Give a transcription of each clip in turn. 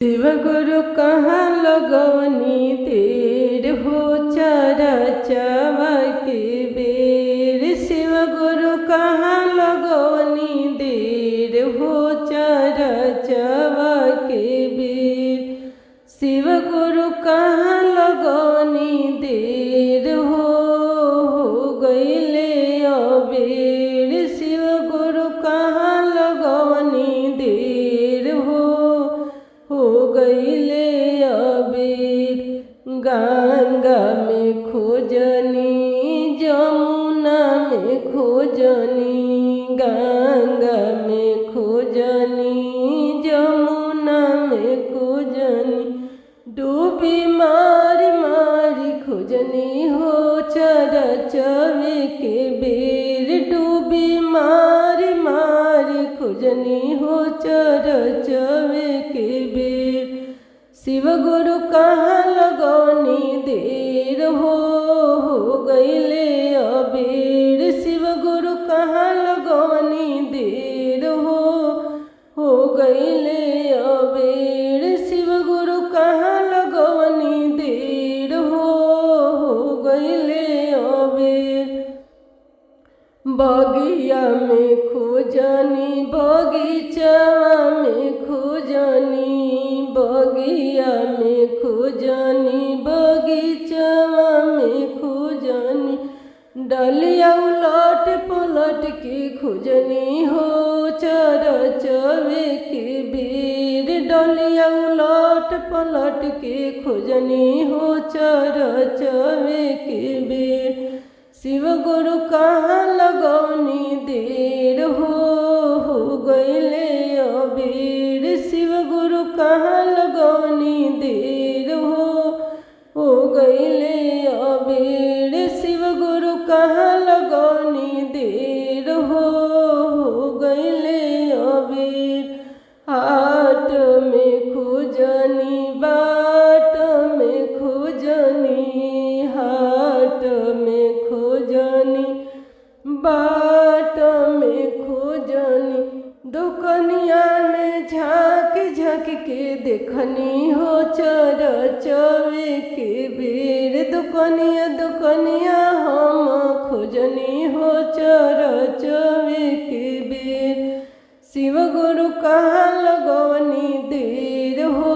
शिव गुरु कहाँ लगवनी देर हो चारा चावा के बेर। शिव गुरु कहाँ लगवनी देर हो चारा चावा के बेर। शिव गुरु कहाँ लगवनी देर हो गईले अबेर। शिव गुरु कहाँ लगवनी देर हो गईले अबेर। गंगा में खोजनी जमुना में खोजनी, गंगा में खोजनी जमुना में खोजनी, डूबी मारी मारी खोजनी हो चारा चावे के बेर। डूबी मारी मारी खोजनी हो चारा चावे के बेर। शिव गुरु कहाँ लगवनी देर हो गईले अबेर। शिव गुरु कहाँ लगवनी देर हो गईले अबेर। शिव गुरु कहाँ लगवनी देर हो गईले अबेर। बगिया में खोजनी बगीचावा में खोजनी, बगिया में खोजनी बगीचावा में खोजनी, डलिया उलट पलट के खोजनी हो चारा चावे के बेर। डलिया उलट पलट के खोजनी हो चारा चावे के बेर। शिव गुरु कहाँ लगवनी देर हो गईले अबेर। शिव गुरु कहाँ लगवनी देर हो गईले अबेर। शिव गुरु कहाँ लगवनी देर हो गईले अबेर। हाट में खोजनी बाट में खोजनी, हाट में खोजनी बाट में खोजनी, दुकनिया में झाँक झाँक के देखनी हो चारा चावे के बेर। दुकनिया दुकनिया हम खोजनी हो चारा चावे के बेर। शिव गुरु कहाँ लगवनी देर हो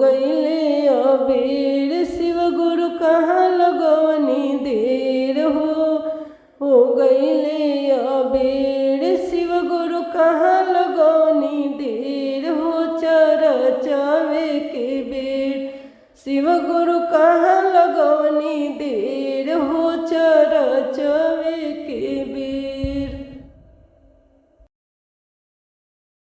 गईले अबेर। शिव गुरु कहाँ लगवनी देर हो गईले अबेर। शिव गुरु कहाँ लगवनी देर हो चारा चावे के बेर। शिव गुरु कहाँ लगवनी देर